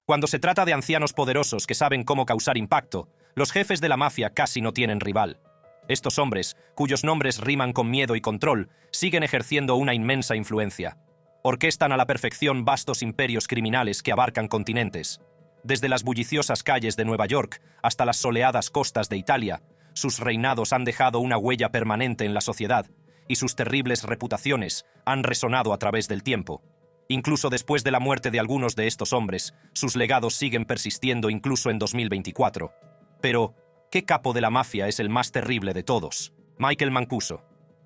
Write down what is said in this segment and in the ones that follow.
Cuando se trata de ancianos poderosos que saben cómo causar impacto, los jefes de la mafia casi no tienen rival. Estos hombres, cuyos nombres riman con miedo y control, siguen ejerciendo una inmensa influencia. Orquestan a la perfección vastos imperios criminales que abarcan continentes. Desde las bulliciosas calles de Nueva York hasta las soleadas costas de Italia, sus reinados han dejado una huella permanente en la sociedad, y sus terribles reputaciones han resonado a través del tiempo. Incluso después de la muerte de algunos de estos hombres, sus legados siguen persistiendo incluso en 2024. Pero, ¿qué capo de la mafia es el más terrible de todos? Michael Mancuso.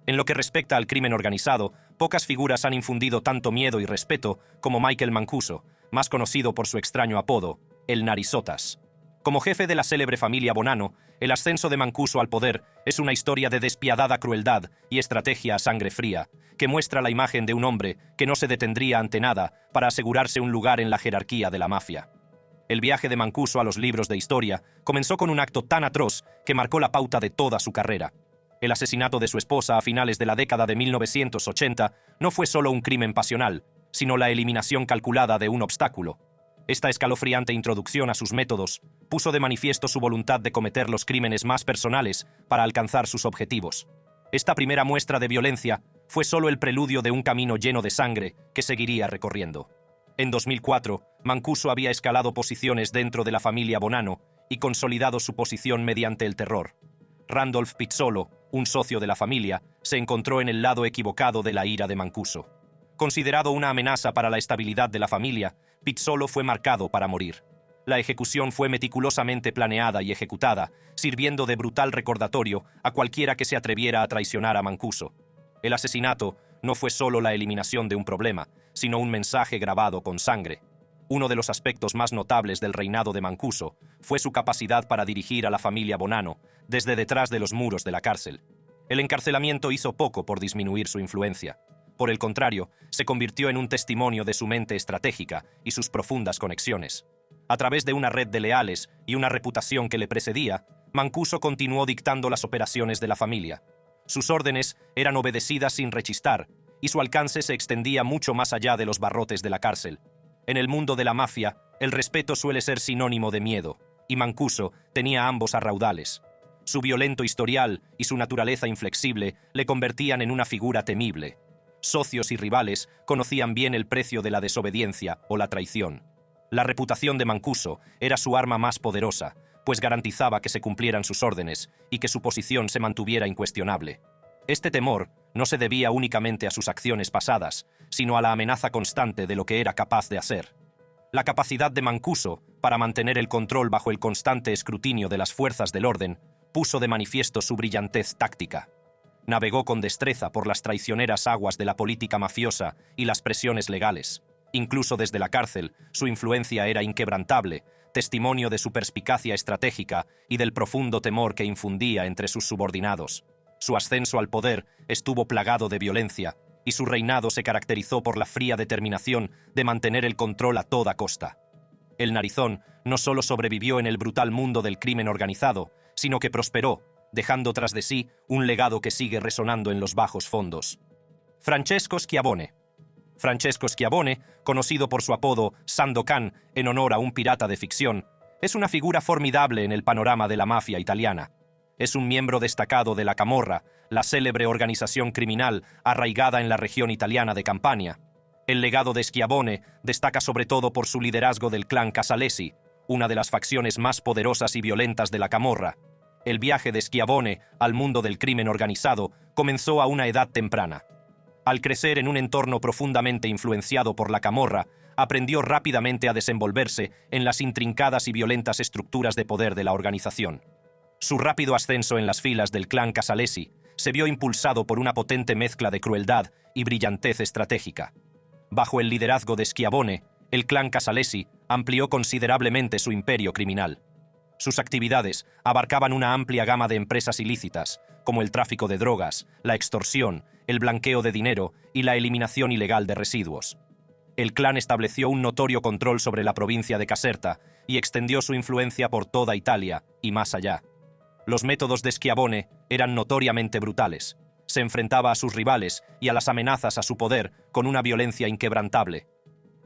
En lo que respecta al crimen organizado, pocas figuras han infundido tanto miedo y respeto como Michael Mancuso, más conocido por su extraño apodo, el Narizotas. Como jefe de la célebre familia Bonanno, el ascenso de Mancuso al poder es una historia de despiadada crueldad y estrategia a sangre fría, que muestra la imagen de un hombre que no se detendría ante nada para asegurarse un lugar en la jerarquía de la mafia. El viaje de Mancuso a los libros de historia comenzó con un acto tan atroz que marcó la pauta de toda su carrera. El asesinato de su esposa a finales de la década de 1980 no fue solo un crimen pasional, sino la eliminación calculada de un obstáculo. Esta escalofriante introducción a sus métodos puso de manifiesto su voluntad de cometer los crímenes más personales para alcanzar sus objetivos. Esta primera muestra de violencia fue solo el preludio de un camino lleno de sangre que seguiría recorriendo. En 2004, Mancuso había escalado posiciones dentro de la familia Bonanno y consolidado su posición mediante el terror. Randolph Pizzolo, un socio de la familia, se encontró en el lado equivocado de la ira de Mancuso. Considerado una amenaza para la estabilidad de la familia, Pizzolo fue marcado para morir. La ejecución fue meticulosamente planeada y ejecutada, sirviendo de brutal recordatorio a cualquiera que se atreviera a traicionar a Mancuso. El asesinato no fue solo la eliminación de un problema, sino un mensaje grabado con sangre. Uno de los aspectos más notables del reinado de Mancuso fue su capacidad para dirigir a la familia Bonanno desde detrás de los muros de la cárcel. El encarcelamiento hizo poco por disminuir su influencia. Por el contrario, se convirtió en un testimonio de su mente estratégica y sus profundas conexiones. A través de una red de leales y una reputación que le precedía, Mancuso continuó dictando las operaciones de la familia. Sus órdenes eran obedecidas sin rechistar, y su alcance se extendía mucho más allá de los barrotes de la cárcel. En el mundo de la mafia, el respeto suele ser sinónimo de miedo, y Mancuso tenía ambos a raudales. Su violento historial y su naturaleza inflexible le convertían en una figura temible. Socios y rivales conocían bien el precio de la desobediencia o la traición. La reputación de Mancuso era su arma más poderosa, pues garantizaba que se cumplieran sus órdenes y que su posición se mantuviera incuestionable. Este temor no se debía únicamente a sus acciones pasadas, sino a la amenaza constante de lo que era capaz de hacer. La capacidad de Mancuso para mantener el control bajo el constante escrutinio de las fuerzas del orden puso de manifiesto su brillantez táctica. Navegó con destreza por las traicioneras aguas de la política mafiosa y las presiones legales. Incluso desde la cárcel, su influencia era inquebrantable, testimonio de su perspicacia estratégica y del profundo temor que infundía entre sus subordinados. Su ascenso al poder estuvo plagado de violencia, y su reinado se caracterizó por la fría determinación de mantener el control a toda costa. El Narizón no solo sobrevivió en el brutal mundo del crimen organizado, sino que prosperó, dejando tras de sí un legado que sigue resonando en los bajos fondos. Francesco Schiavone. Francesco Schiavone, conocido por su apodo Sandokan en honor a un pirata de ficción, es una figura formidable en el panorama de la mafia italiana. Es un miembro destacado de la Camorra, la célebre organización criminal arraigada en la región italiana de Campania. El legado de Schiavone destaca sobre todo por su liderazgo del clan Casalesi, una de las facciones más poderosas y violentas de la Camorra. El viaje de Schiavone al mundo del crimen organizado comenzó a una edad temprana. Al crecer en un entorno profundamente influenciado por la Camorra, aprendió rápidamente a desenvolverse en las intrincadas y violentas estructuras de poder de la organización. Su rápido ascenso en las filas del clan Casalesi se vio impulsado por una potente mezcla de crueldad y brillantez estratégica. Bajo el liderazgo de Schiavone, el clan Casalesi amplió considerablemente su imperio criminal. Sus actividades abarcaban una amplia gama de empresas ilícitas, como el tráfico de drogas, la extorsión, el blanqueo de dinero y la eliminación ilegal de residuos. El clan estableció un notorio control sobre la provincia de Caserta y extendió su influencia por toda Italia y más allá. Los métodos de Schiavone eran notoriamente brutales. Se enfrentaba a sus rivales y a las amenazas a su poder con una violencia inquebrantable.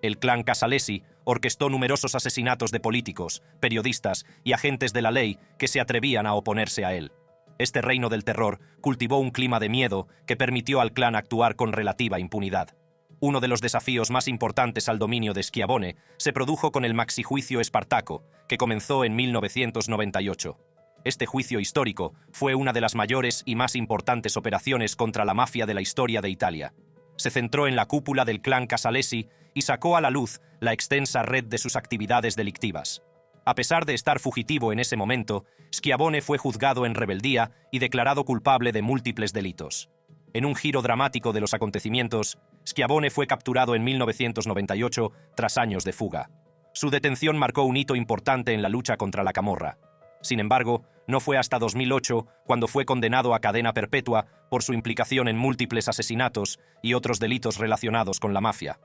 El clan Casalesi orquestó numerosos asesinatos de políticos, periodistas y agentes de la ley que se atrevían a oponerse a él. Este reino del terror cultivó un clima de miedo que permitió al clan actuar con relativa impunidad. Uno de los desafíos más importantes al dominio de Schiavone se produjo con el maxijuicio Espartaco, que comenzó en 1998. Este juicio histórico fue una de las mayores y más importantes operaciones contra la mafia de la historia de Italia. Se centró en la cúpula del clan Casalesi y sacó a la luz la extensa red de sus actividades delictivas. A pesar de estar fugitivo en ese momento, Schiavone fue juzgado en rebeldía y declarado culpable de múltiples delitos. En un giro dramático de los acontecimientos, Schiavone fue capturado en 1998 tras años de fuga. Su detención marcó un hito importante en la lucha contra la camorra. Sin embargo, no fue hasta 2008 cuando fue condenado a cadena perpetua por su implicación en múltiples asesinatos y otros delitos relacionados con la mafia.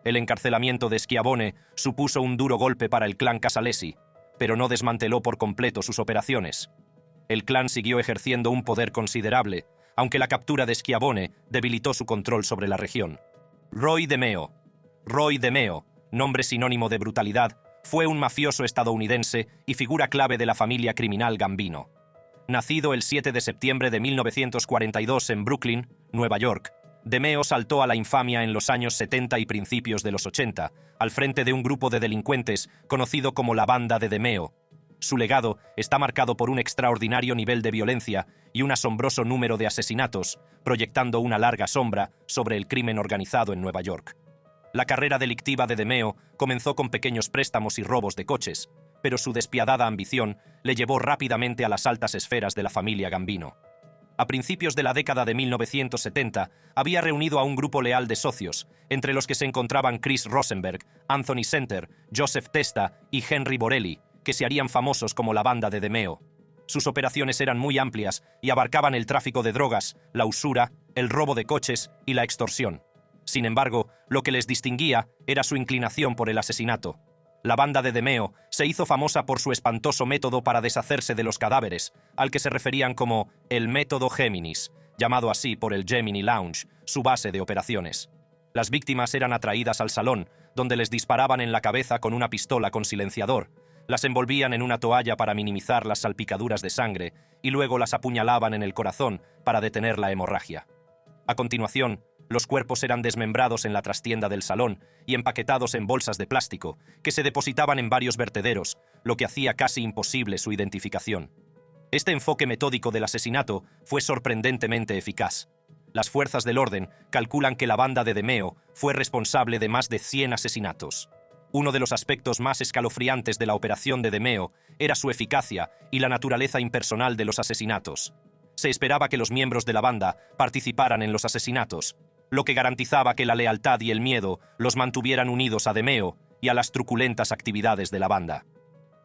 El encarcelamiento de Schiavone supuso un duro golpe para el clan Casalesi, pero no desmanteló por completo sus operaciones. El clan siguió ejerciendo un poder considerable, aunque la captura de Schiavone debilitó su control sobre la región. Roy DeMeo. Roy DeMeo, nombre sinónimo de brutalidad, fue un mafioso estadounidense y figura clave de la familia criminal Gambino. Nacido el 7 de septiembre de 1942 en Brooklyn, Nueva York, DeMeo saltó a la infamia en los años 70 y principios de los 80, al frente de un grupo de delincuentes conocido como la Banda de DeMeo. Su legado está marcado por un extraordinario nivel de violencia y un asombroso número de asesinatos, proyectando una larga sombra sobre el crimen organizado en Nueva York. La carrera delictiva de DeMeo comenzó con pequeños préstamos y robos de coches, pero su despiadada ambición le llevó rápidamente a las altas esferas de la familia Gambino. A principios de la década de 1970, había reunido a un grupo leal de socios, entre los que se encontraban Chris Rosenberg, Anthony Center, Joseph Testa y Henry Borelli, que se harían famosos como la Banda de DeMeo. Sus operaciones eran muy amplias y abarcaban el tráfico de drogas, la usura, el robo de coches y la extorsión. Sin embargo, lo que les distinguía era su inclinación por el asesinato. La Banda de DeMeo se hizo famosa por su espantoso método para deshacerse de los cadáveres, al que se referían como el método Géminis, llamado así por el Gemini Lounge, su base de operaciones. Las víctimas eran atraídas al salón, donde les disparaban en la cabeza con una pistola con silenciador, las envolvían en una toalla para minimizar las salpicaduras de sangre y luego las apuñalaban en el corazón para detener la hemorragia. A continuación, los cuerpos eran desmembrados en la trastienda del salón y empaquetados en bolsas de plástico, que se depositaban en varios vertederos, lo que hacía casi imposible su identificación. Este enfoque metódico del asesinato fue sorprendentemente eficaz. Las fuerzas del orden calculan que la Banda de DeMeo fue responsable de más de 100 asesinatos. Uno de los aspectos más escalofriantes de la operación de DeMeo era su eficacia y la naturaleza impersonal de los asesinatos. Se esperaba que los miembros de la banda participaran en los asesinatos, lo que garantizaba que la lealtad y el miedo los mantuvieran unidos a DeMeo y a las truculentas actividades de la banda.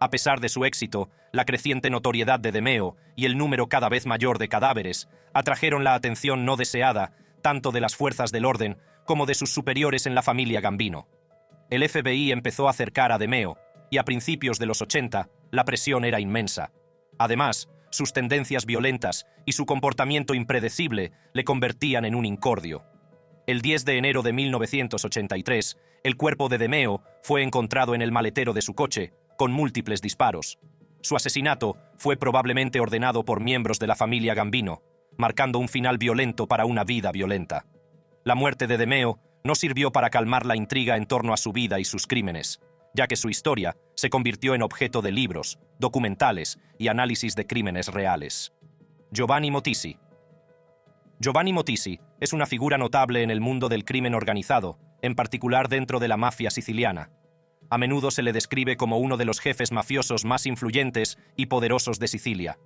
A pesar de su éxito, la creciente notoriedad de DeMeo y el número cada vez mayor de cadáveres atrajeron la atención no deseada tanto de las fuerzas del orden como de sus superiores en la familia Gambino. El FBI empezó a acercar a DeMeo, y a principios de los 80, la presión era inmensa. Además, sus tendencias violentas y su comportamiento impredecible le convertían en un incordio. El 10 de enero de 1983, el cuerpo de DeMeo fue encontrado en el maletero de su coche, con múltiples disparos. Su asesinato fue probablemente ordenado por miembros de la familia Gambino, marcando un final violento para una vida violenta. La muerte de DeMeo no sirvió para calmar la intriga en torno a su vida y sus crímenes, ya que su historia se convirtió en objeto de libros, documentales y análisis de crímenes reales. Giovanni Motisi. Giovanni Motisi es una figura notable en el mundo del crimen organizado, en particular dentro de la mafia siciliana. A menudo se le describe como uno de los jefes mafiosos más influyentes y poderosos de Sicilia.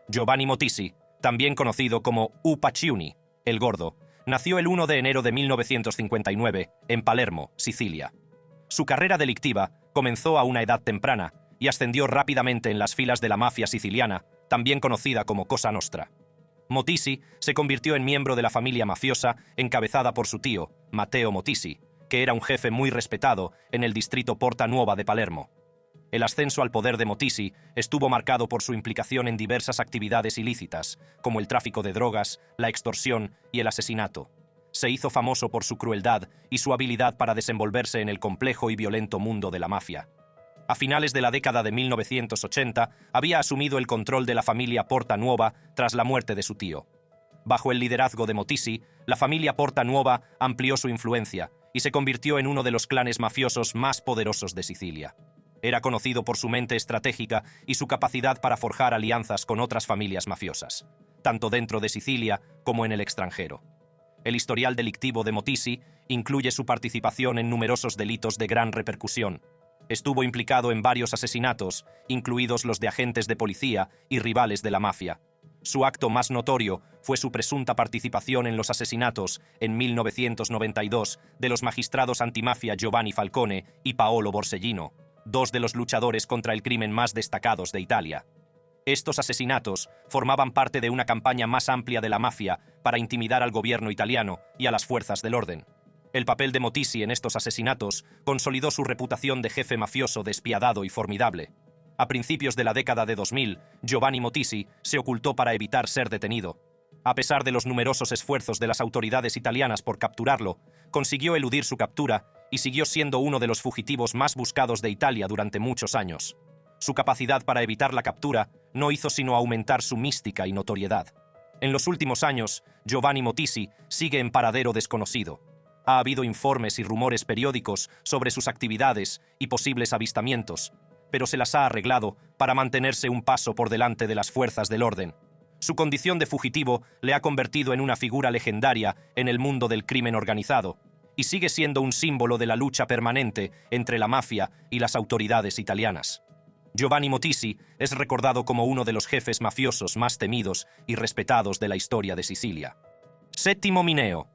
Giovanni Motisi, también conocido como U. Paccioni, el Gordo, nació el 1 de enero de 1959 en Palermo, Sicilia. Su carrera delictiva comenzó a una edad temprana y ascendió rápidamente en las filas de la mafia siciliana, también conocida como Cosa Nostra. Motisi se convirtió en miembro de la familia mafiosa encabezada por su tío, Matteo Motisi, que era un jefe muy respetado en el distrito Porta Nuova de Palermo. El ascenso al poder de Motisi estuvo marcado por su implicación en diversas actividades ilícitas, como el tráfico de drogas, la extorsión y el asesinato. Se hizo famoso por su crueldad y su habilidad para desenvolverse en el complejo y violento mundo de la mafia. A finales de la década de 1980, había asumido el control de la familia Porta Nuova tras la muerte de su tío. Bajo el liderazgo de Motisi, la familia Porta Nuova amplió su influencia y se convirtió en uno de los clanes mafiosos más poderosos de Sicilia. Era conocido por su mente estratégica y su capacidad para forjar alianzas con otras familias mafiosas, tanto dentro de Sicilia como en el extranjero. El historial delictivo de Motisi incluye su participación en numerosos delitos de gran repercusión. Estuvo implicado en varios asesinatos, incluidos los de agentes de policía y rivales de la mafia. Su acto más notorio fue su presunta participación en los asesinatos, en 1992, de los magistrados antimafia Giovanni Falcone y Paolo Borsellino, dos de los luchadores contra el crimen más destacados de Italia. Estos asesinatos formaban parte de una campaña más amplia de la mafia para intimidar al gobierno italiano y a las fuerzas del orden. El papel de Motisi en estos asesinatos consolidó su reputación de jefe mafioso despiadado y formidable. A principios de la década de 2000, Giovanni Motisi se ocultó para evitar ser detenido. A pesar de los numerosos esfuerzos de las autoridades italianas por capturarlo, consiguió eludir su captura y siguió siendo uno de los fugitivos más buscados de Italia durante muchos años. Su capacidad para evitar la captura no hizo sino aumentar su mística y notoriedad. En los últimos años, Giovanni Motisi sigue en paradero desconocido. Ha habido informes y rumores periódicos sobre sus actividades y posibles avistamientos, pero se las ha arreglado para mantenerse un paso por delante de las fuerzas del orden. Su condición de fugitivo le ha convertido en una figura legendaria en el mundo del crimen organizado, y sigue siendo un símbolo de la lucha permanente entre la mafia y las autoridades italianas. Giovanni Motisi es recordado como uno de los jefes mafiosos más temidos y respetados de la historia de Sicilia. Settimo Mineo.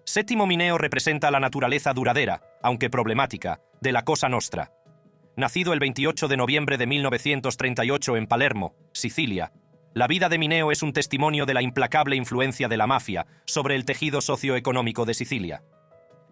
Settimo Mineo representa la naturaleza duradera, aunque problemática, de la Cosa Nostra. Nacido el 28 de noviembre de 1938 en Palermo, Sicilia, la vida de Mineo es un testimonio de la implacable influencia de la mafia sobre el tejido socioeconómico de Sicilia.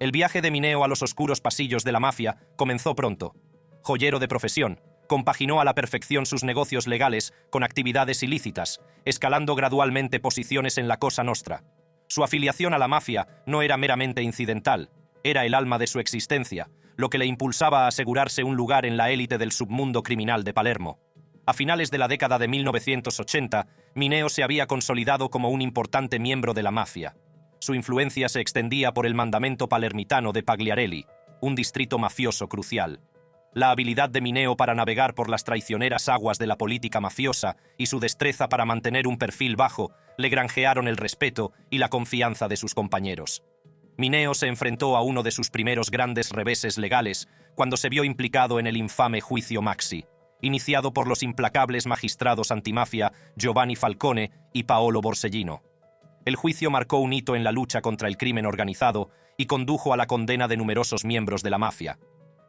El viaje de Mineo a los oscuros pasillos de la mafia comenzó pronto. Joyero de profesión, compaginó a la perfección sus negocios legales con actividades ilícitas, escalando gradualmente posiciones en la Cosa Nostra. Su afiliación a la mafia no era meramente incidental, era el alma de su existencia, lo que le impulsaba a asegurarse un lugar en la élite del submundo criminal de Palermo. A finales de la década de 1980, Mineo se había consolidado como un importante miembro de la mafia. Su influencia se extendía por el mandamento palermitano de Pagliarelli, un distrito mafioso crucial. La habilidad de Mineo para navegar por las traicioneras aguas de la política mafiosa y su destreza para mantener un perfil bajo le granjearon el respeto y la confianza de sus compañeros. Mineo se enfrentó a uno de sus primeros grandes reveses legales cuando se vio implicado en el infame juicio Maxi, iniciado por los implacables magistrados antimafia Giovanni Falcone y Paolo Borsellino. El juicio marcó un hito en la lucha contra el crimen organizado y condujo a la condena de numerosos miembros de la mafia.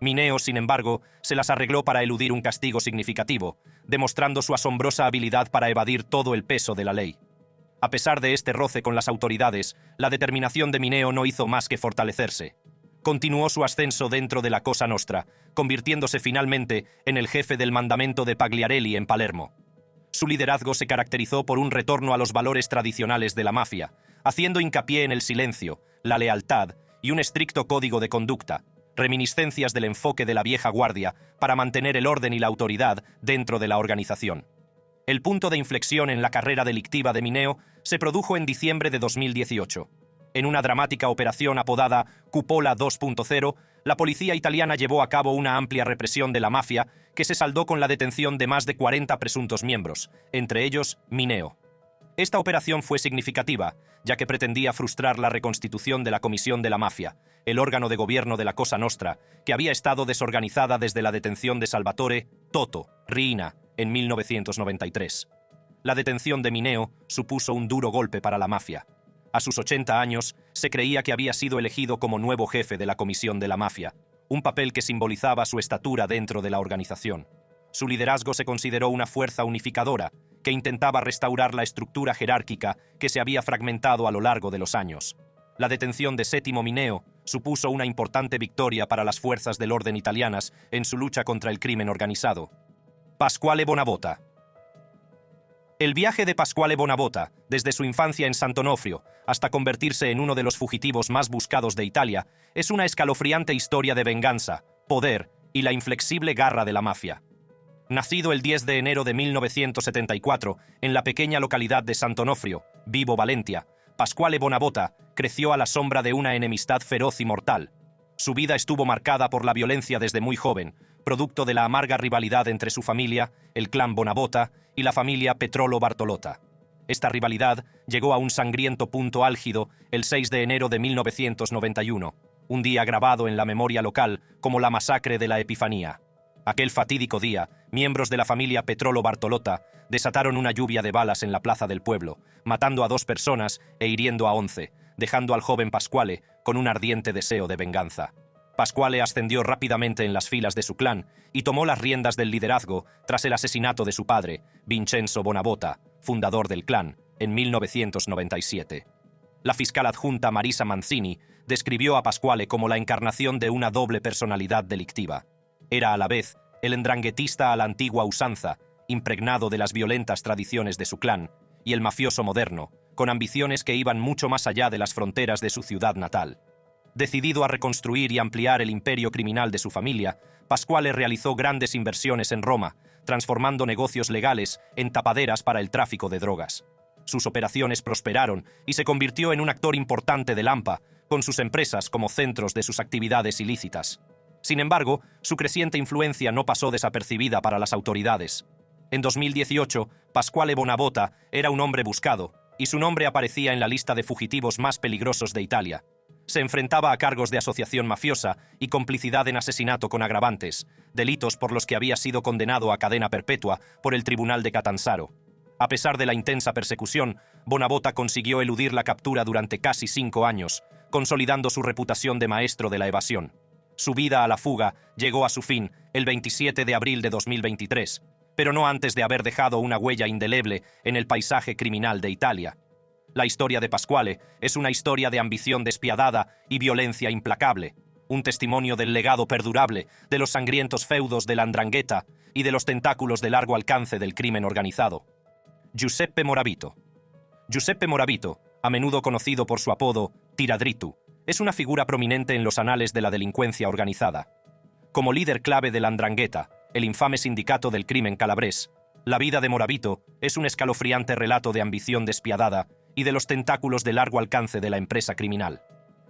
Mineo, sin embargo, se las arregló para eludir un castigo significativo, demostrando su asombrosa habilidad para evadir todo el peso de la ley. A pesar de este roce con las autoridades, la determinación de Mineo no hizo más que fortalecerse. Continuó su ascenso dentro de la Cosa Nostra, convirtiéndose finalmente en el jefe del mandamento de Pagliarelli en Palermo. Su liderazgo se caracterizó por un retorno a los valores tradicionales de la mafia, haciendo hincapié en el silencio, la lealtad y un estricto código de conducta, reminiscencias del enfoque de la vieja guardia para mantener el orden y la autoridad dentro de la organización. El punto de inflexión en la carrera delictiva de Mineo se produjo en diciembre de 2018. En una dramática operación apodada Cupola 2.0, la policía italiana llevó a cabo una amplia represión de la mafia que se saldó con la detención de más de 40 presuntos miembros, entre ellos Mineo. Esta operación fue significativa, ya que pretendía frustrar la reconstitución de la Comisión de la Mafia, el órgano de gobierno de la Cosa Nostra, que había estado desorganizada desde la detención de Salvatore Toto Riina en 1993. La detención de Mineo supuso un duro golpe para la mafia. A sus 80 años, se creía que había sido elegido como nuevo jefe de la Comisión de la Mafia, un papel que simbolizaba su estatura dentro de la organización. Su liderazgo se consideró una fuerza unificadora que intentaba restaurar la estructura jerárquica que se había fragmentado a lo largo de los años. La detención de Settimo Mineo supuso una importante victoria para las fuerzas del orden italianas en su lucha contra el crimen organizado. Pasquale Bonavota. El viaje de Pasquale Bonabota, desde su infancia en Sant'Onofrio hasta convertirse en uno de los fugitivos más buscados de Italia, es una escalofriante historia de venganza, poder y la inflexible garra de la mafia. Nacido el 10 de enero de 1974 en la pequeña localidad de Sant'Onofrio, Vibo Valentia, Pasquale Bonabota creció a la sombra de una enemistad feroz y mortal. Su vida estuvo marcada por la violencia desde muy joven, producto de la amarga rivalidad entre su familia, el clan Bonabota, y la familia Petrolo Bartolotta. Esta rivalidad llegó a un sangriento punto álgido el 6 de enero de 1991, un día grabado en la memoria local como la masacre de la Epifanía. Aquel fatídico día, miembros de la familia Petrolo Bartolotta desataron una lluvia de balas en la plaza del pueblo, matando a 2 personas e hiriendo a 11, dejando al joven Pasquale con un ardiente deseo de venganza. Pasquale ascendió rápidamente en las filas de su clan y tomó las riendas del liderazgo tras el asesinato de su padre, Vincenzo Bonabota, fundador del clan, en 1997. La fiscal adjunta Marisa Manzini describió a Pasquale como la encarnación de una doble personalidad delictiva. Era a la vez el endranguetista a la antigua usanza, impregnado de las violentas tradiciones de su clan, y el mafioso moderno, con ambiciones que iban mucho más allá de las fronteras de su ciudad natal. Decidido a reconstruir y ampliar el imperio criminal de su familia, Pasquale realizó grandes inversiones en Roma, transformando negocios legales en tapaderas para el tráfico de drogas. Sus operaciones prosperaron y se convirtió en un actor importante del AMPA, con sus empresas como centros de sus actividades ilícitas. Sin embargo, su creciente influencia no pasó desapercibida para las autoridades. En 2018, Pasquale Bonabota era un hombre buscado, y su nombre aparecía en la lista de fugitivos más peligrosos de Italia. Se enfrentaba a cargos de asociación mafiosa y complicidad en asesinato con agravantes, delitos por los que había sido condenado a cadena perpetua por el Tribunal de Catanzaro. A pesar de la intensa persecución, Bonabota consiguió eludir la captura durante casi 5 años, consolidando su reputación de maestro de la evasión. Su vida a la fuga llegó a su fin el 27 de abril de 2023, pero no antes de haber dejado una huella indeleble en el paisaje criminal de Italia. La historia de Pasquale es una historia de ambición despiadada y violencia implacable, un testimonio del legado perdurable de los sangrientos feudos de la 'ndrangheta y de los tentáculos de largo alcance del crimen organizado. Giuseppe Moravito. Giuseppe Moravito, a menudo conocido por su apodo Tiradritu, es una figura prominente en los anales de la delincuencia organizada. Como líder clave de la 'ndrangheta, el infame sindicato del crimen calabrés, la vida de Moravito es un escalofriante relato de ambición despiadada y de los tentáculos de largo alcance de la empresa criminal.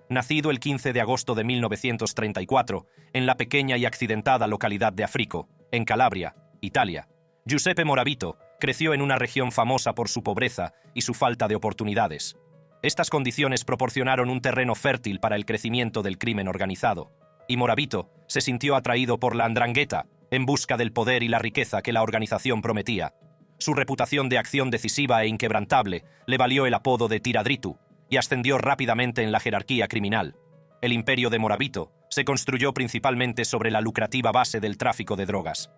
Nacido el 15 de agosto de 1934 en la pequeña y accidentada localidad de Africo, en Calabria, Italia, Giuseppe Moravito creció en una región famosa por su pobreza y su falta de oportunidades. Estas condiciones proporcionaron un terreno fértil para el crecimiento del crimen organizado, y Moravito se sintió atraído por la 'ndrangheta en busca del poder y la riqueza que la organización prometía. Su reputación de acción decisiva e inquebrantable le valió el apodo de Tiradritu y ascendió rápidamente en la jerarquía criminal. El imperio de Moravito se construyó principalmente sobre la lucrativa base del tráfico de drogas.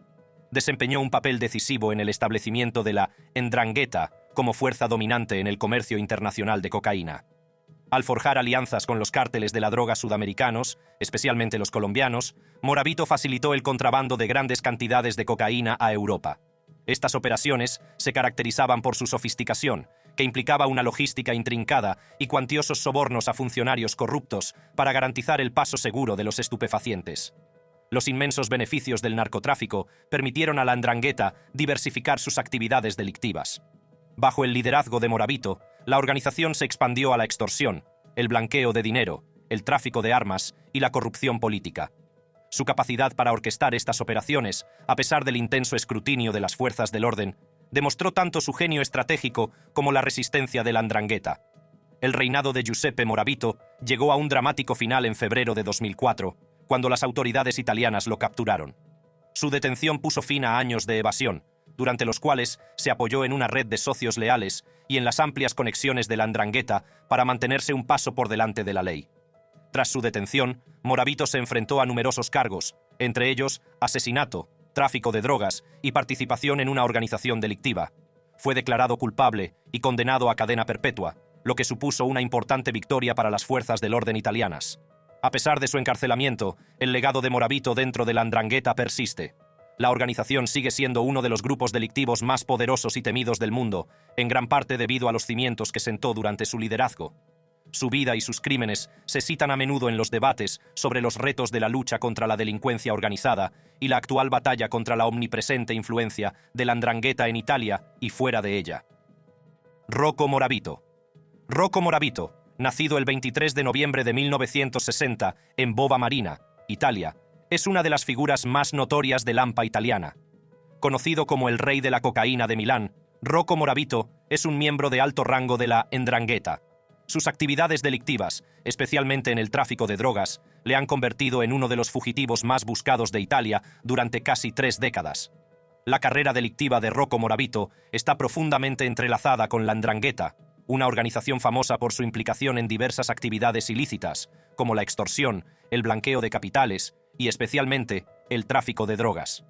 Desempeñó un papel decisivo en el establecimiento de la 'ndrangheta como fuerza dominante en el comercio internacional de cocaína. Al forjar alianzas con los cárteles de la droga sudamericanos, especialmente los colombianos, Moravito facilitó el contrabando de grandes cantidades de cocaína a Europa. Estas operaciones se caracterizaban por su sofisticación, que implicaba una logística intrincada y cuantiosos sobornos a funcionarios corruptos para garantizar el paso seguro de los estupefacientes. Los inmensos beneficios del narcotráfico permitieron a la 'ndrangheta diversificar sus actividades delictivas. Bajo el liderazgo de Moravito, la organización se expandió a la extorsión, el blanqueo de dinero, el tráfico de armas y la corrupción política. Su capacidad para orquestar estas operaciones, a pesar del intenso escrutinio de las fuerzas del orden, demostró tanto su genio estratégico como la resistencia de la 'ndrangheta. El reinado de Giuseppe Moravito llegó a un dramático final en febrero de 2004, cuando las autoridades italianas lo capturaron. Su detención puso fin a años de evasión, durante los cuales se apoyó en una red de socios leales y en las amplias conexiones de la 'ndrangheta para mantenerse un paso por delante de la ley. Tras su detención, Moravito se enfrentó a numerosos cargos, entre ellos asesinato, tráfico de drogas y participación en una organización delictiva. Fue declarado culpable y condenado a cadena perpetua, lo que supuso una importante victoria para las fuerzas del orden italianas. A pesar de su encarcelamiento, el legado de Moravito dentro de la 'ndrangheta persiste. La organización sigue siendo uno de los grupos delictivos más poderosos y temidos del mundo, en gran parte debido a los cimientos que sentó durante su liderazgo. Su vida y sus crímenes se citan a menudo en los debates sobre los retos de la lucha contra la delincuencia organizada y la actual batalla contra la omnipresente influencia de la 'ndrangheta en Italia y fuera de ella. Rocco Morabito. Rocco Morabito, nacido el 23 de noviembre de 1960 en Bova Marina, Italia, es una de las figuras más notorias del AMPA italiana. Conocido como el rey de la cocaína de Milán, Rocco Morabito es un miembro de alto rango de la 'ndrangheta. Sus actividades delictivas, especialmente en el tráfico de drogas, le han convertido en uno de los fugitivos más buscados de Italia durante casi 3 décadas. La carrera delictiva de Rocco Morabito está profundamente entrelazada con la 'ndrangheta, una organización famosa por su implicación en diversas actividades ilícitas, como la extorsión, el blanqueo de capitales y, especialmente, el tráfico de drogas.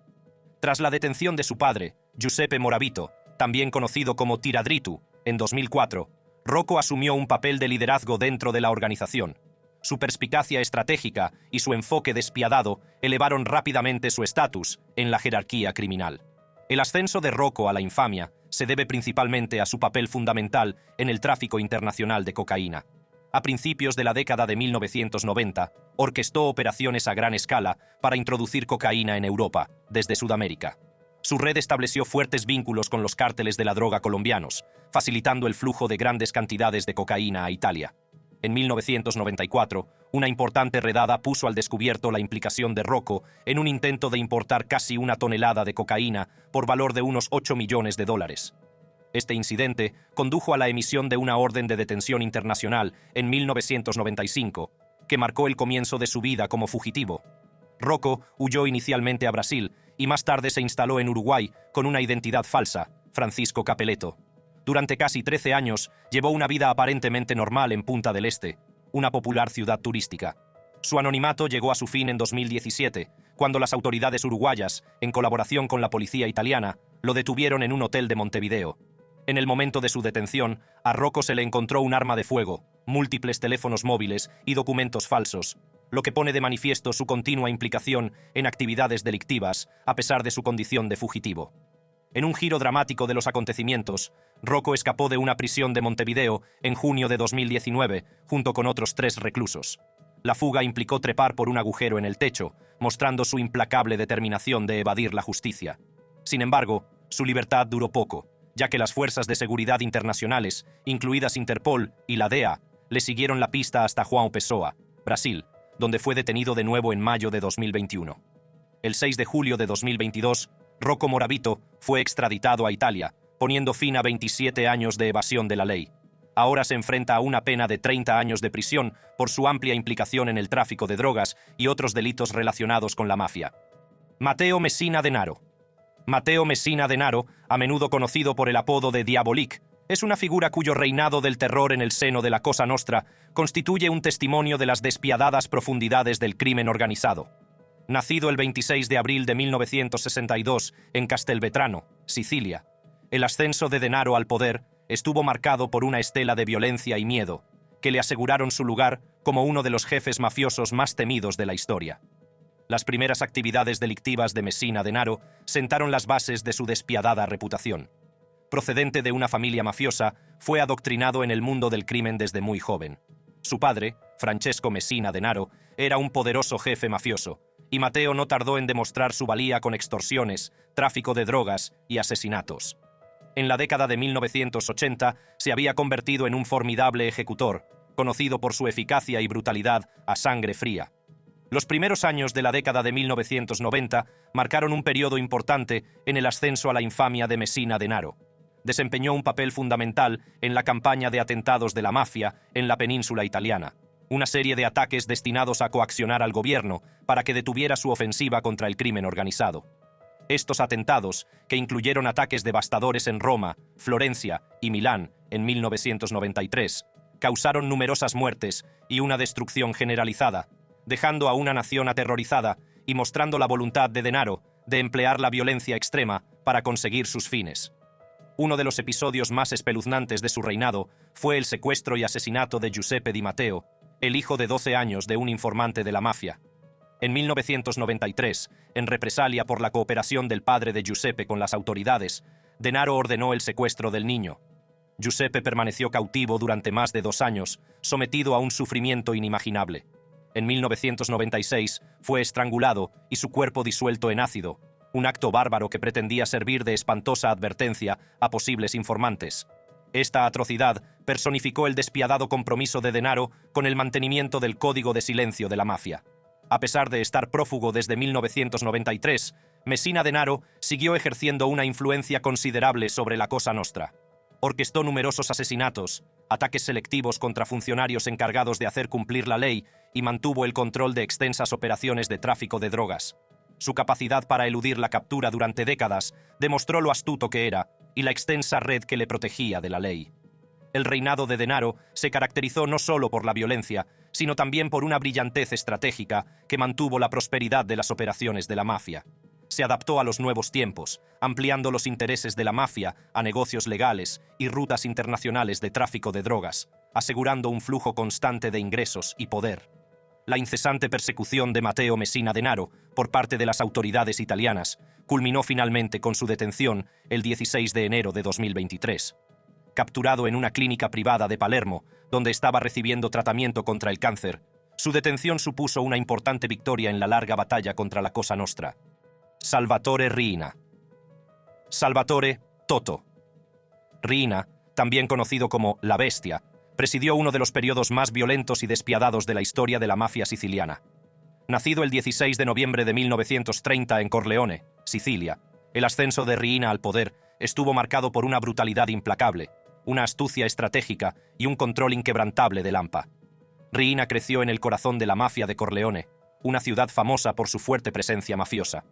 Tras la detención de su padre, Giuseppe Morabito, también conocido como Tiradritu, en 2004, Rocco asumió un papel de liderazgo dentro de la organización. Su perspicacia estratégica y su enfoque despiadado elevaron rápidamente su estatus en la jerarquía criminal. El ascenso de Rocco a la infamia se debe principalmente a su papel fundamental en el tráfico internacional de cocaína. A principios de la década de 1990, orquestó operaciones a gran escala para introducir cocaína en Europa, desde Sudamérica. Su red estableció fuertes vínculos con los cárteles de la droga colombianos, facilitando el flujo de grandes cantidades de cocaína a Italia. En 1994, una importante redada puso al descubierto la implicación de Rocco en un intento de importar casi 1 tonelada de cocaína por valor de unos $8 millones. Este incidente condujo a la emisión de una orden de detención internacional en 1995, que marcó el comienzo de su vida como fugitivo. Rocco huyó inicialmente a Brasil y más tarde se instaló en Uruguay con una identidad falsa, Francisco Capelletto. Durante casi 13 años llevó una vida aparentemente normal en Punta del Este, una popular ciudad turística. Su anonimato llegó a su fin en 2017, cuando las autoridades uruguayas, en colaboración con la policía italiana, lo detuvieron en un hotel de Montevideo. En el momento de su detención, a Rocco se le encontró un arma de fuego, múltiples teléfonos móviles y documentos falsos, lo que pone de manifiesto su continua implicación en actividades delictivas, a pesar de su condición de fugitivo. En un giro dramático de los acontecimientos, Rocco escapó de una prisión de Montevideo en junio de 2019, junto con otros 3 reclusos. La fuga implicó trepar por un agujero en el techo, mostrando su implacable determinación de evadir la justicia. Sin embargo, su libertad duró poco, ya que las fuerzas de seguridad internacionales, incluidas Interpol y la DEA, le siguieron la pista hasta João Pessoa, Brasil, donde fue detenido de nuevo en mayo de 2021. El 6 de julio de 2022, Rocco Morabito fue extraditado a Italia, poniendo fin a 27 años de evasión de la ley. Ahora se enfrenta a una pena de 30 años de prisión por su amplia implicación en el tráfico de drogas y otros delitos relacionados con la mafia. Matteo Messina Denaro. Matteo Messina Denaro, a menudo conocido por el apodo de Diabolik, es una figura cuyo reinado del terror en el seno de la Cosa Nostra constituye un testimonio de las despiadadas profundidades del crimen organizado. Nacido el 26 de abril de 1962 en Castelvetrano, Sicilia, el ascenso de Denaro al poder estuvo marcado por una estela de violencia y miedo, que le aseguraron su lugar como uno de los jefes mafiosos más temidos de la historia. Las primeras actividades delictivas de Messina Denaro sentaron las bases de su despiadada reputación. Procedente de una familia mafiosa, fue adoctrinado en el mundo del crimen desde muy joven. Su padre, Francesco Messina Denaro, era un poderoso jefe mafioso, y Matteo no tardó en demostrar su valía con extorsiones, tráfico de drogas y asesinatos. En la década de 1980 se había convertido en un formidable ejecutor, conocido por su eficacia y brutalidad a sangre fría. Los primeros años de la década de 1990 marcaron un periodo importante en el ascenso a la infamia de Messina Denaro. Desempeñó un papel fundamental en la campaña de atentados de la mafia en la península italiana, una serie de ataques destinados a coaccionar al gobierno para que detuviera su ofensiva contra el crimen organizado. Estos atentados, que incluyeron ataques devastadores en Roma, Florencia y Milán en 1993, causaron numerosas muertes y una destrucción generalizada, dejando a una nación aterrorizada y mostrando la voluntad de Denaro de emplear la violencia extrema para conseguir sus fines. Uno de los episodios más espeluznantes de su reinado fue el secuestro y asesinato de Giuseppe Di Matteo, el hijo de 12 años de un informante de la mafia. En 1993, en represalia por la cooperación del padre de Giuseppe con las autoridades, Denaro ordenó el secuestro del niño. Giuseppe permaneció cautivo durante más de 2 años, sometido a un sufrimiento inimaginable. En 1996 fue estrangulado y su cuerpo disuelto en ácido, un acto bárbaro que pretendía servir de espantosa advertencia a posibles informantes. Esta atrocidad personificó el despiadado compromiso de Denaro con el mantenimiento del código de silencio de la mafia. A pesar de estar prófugo desde 1993, Messina Denaro siguió ejerciendo una influencia considerable sobre la Cosa Nostra. Orquestó numerosos asesinatos, ataques selectivos contra funcionarios encargados de hacer cumplir la ley y mantuvo el control de extensas operaciones de tráfico de drogas. Su capacidad para eludir la captura durante décadas demostró lo astuto que era y la extensa red que le protegía de la ley. El reinado de Denaro se caracterizó no solo por la violencia, sino también por una brillantez estratégica que mantuvo la prosperidad de las operaciones de la mafia. Se adaptó a los nuevos tiempos, ampliando los intereses de la mafia a negocios legales y rutas internacionales de tráfico de drogas, asegurando un flujo constante de ingresos y poder. La incesante persecución de Matteo Messina Denaro por parte de las autoridades italianas culminó finalmente con su detención el 16 de enero de 2023. Capturado en una clínica privada de Palermo, donde estaba recibiendo tratamiento contra el cáncer, su detención supuso una importante victoria en la larga batalla contra la Cosa Nostra. Salvatore Riina. Salvatore Toto. Riina, también conocido como La Bestia, presidió uno de los periodos más violentos y despiadados de la historia de la mafia siciliana. Nacido el 16 de noviembre de 1930 en Corleone, Sicilia, el ascenso de Riina al poder estuvo marcado por una brutalidad implacable, una astucia estratégica y un control inquebrantable del AMPA. Riina creció en el corazón de la mafia de Corleone, una ciudad famosa por su fuerte presencia mafiosa.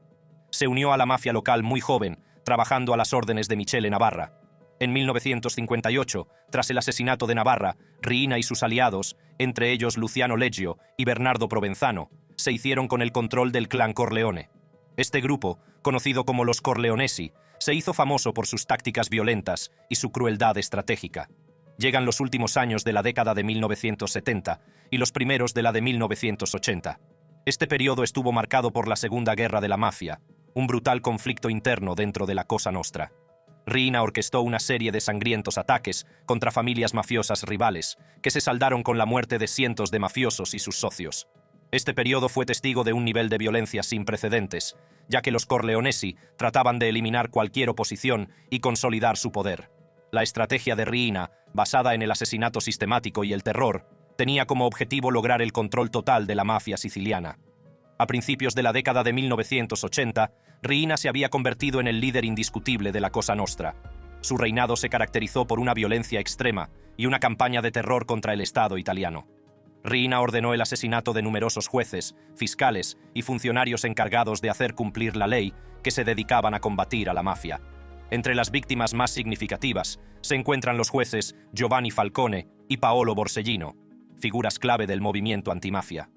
Se unió a la mafia local muy joven, trabajando a las órdenes de Michele Navarra. En 1958, tras el asesinato de Navarra, Riina y sus aliados, entre ellos Luciano Leggio y Bernardo Provenzano, se hicieron con el control del clan Corleone. Este grupo, conocido como los Corleonesi, se hizo famoso por sus tácticas violentas y su crueldad estratégica. Llegan los últimos años de la década de 1970 y los primeros de la de 1980. Este periodo estuvo marcado por la Segunda Guerra de la Mafia, un brutal conflicto interno dentro de la Cosa Nostra. Riina orquestó una serie de sangrientos ataques contra familias mafiosas rivales, que se saldaron con la muerte de cientos de mafiosos y sus socios. Este periodo fue testigo de un nivel de violencia sin precedentes, ya que los Corleonesi trataban de eliminar cualquier oposición y consolidar su poder. La estrategia de Riina, basada en el asesinato sistemático y el terror, tenía como objetivo lograr el control total de la mafia siciliana. A principios de la década de 1980, Riina se había convertido en el líder indiscutible de la Cosa Nostra. Su reinado se caracterizó por una violencia extrema y una campaña de terror contra el Estado italiano. Riina ordenó el asesinato de numerosos jueces, fiscales y funcionarios encargados de hacer cumplir la ley que se dedicaban a combatir a la mafia. Entre las víctimas más significativas se encuentran los jueces Giovanni Falcone y Paolo Borsellino, figuras clave del movimiento antimafia.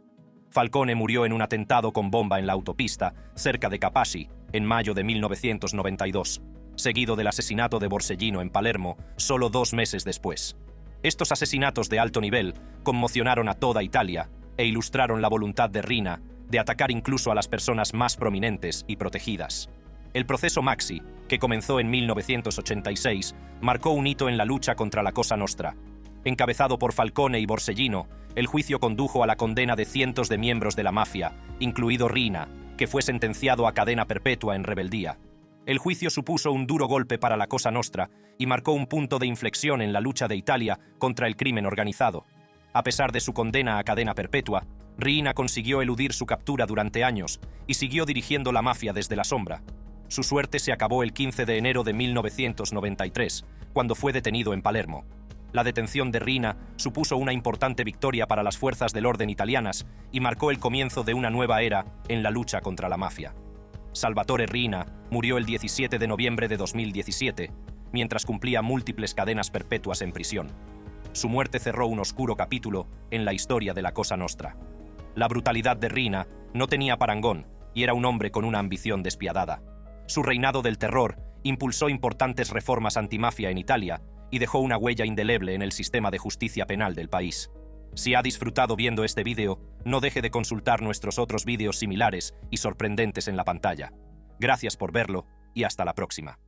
Falcone murió en un atentado con bomba en la autopista, cerca de Capaci, en mayo de 1992, seguido del asesinato de Borsellino en Palermo, solo 2 meses después. Estos asesinatos de alto nivel conmocionaron a toda Italia e ilustraron la voluntad de Riina de atacar incluso a las personas más prominentes y protegidas. El proceso Maxi, que comenzó en 1986, marcó un hito en la lucha contra la Cosa Nostra. Encabezado por Falcone y Borsellino, el juicio condujo a la condena de cientos de miembros de la mafia, incluido Riina, que fue sentenciado a cadena perpetua en rebeldía. El juicio supuso un duro golpe para la Cosa Nostra y marcó un punto de inflexión en la lucha de Italia contra el crimen organizado. A pesar de su condena a cadena perpetua, Riina consiguió eludir su captura durante años y siguió dirigiendo la mafia desde la sombra. Su suerte se acabó el 15 de enero de 1993, cuando fue detenido en Palermo. La detención de Riina supuso una importante victoria para las fuerzas del orden italianas y marcó el comienzo de una nueva era en la lucha contra la mafia. Salvatore Riina murió el 17 de noviembre de 2017, mientras cumplía múltiples cadenas perpetuas en prisión. Su muerte cerró un oscuro capítulo en la historia de la Cosa Nostra. La brutalidad de Riina no tenía parangón y era un hombre con una ambición despiadada. Su reinado del terror impulsó importantes reformas antimafia en Italia y dejó una huella indeleble en el sistema de justicia penal del país. Si ha disfrutado viendo este vídeo, no deje de consultar nuestros otros vídeos similares y sorprendentes en la pantalla. Gracias por verlo y hasta la próxima.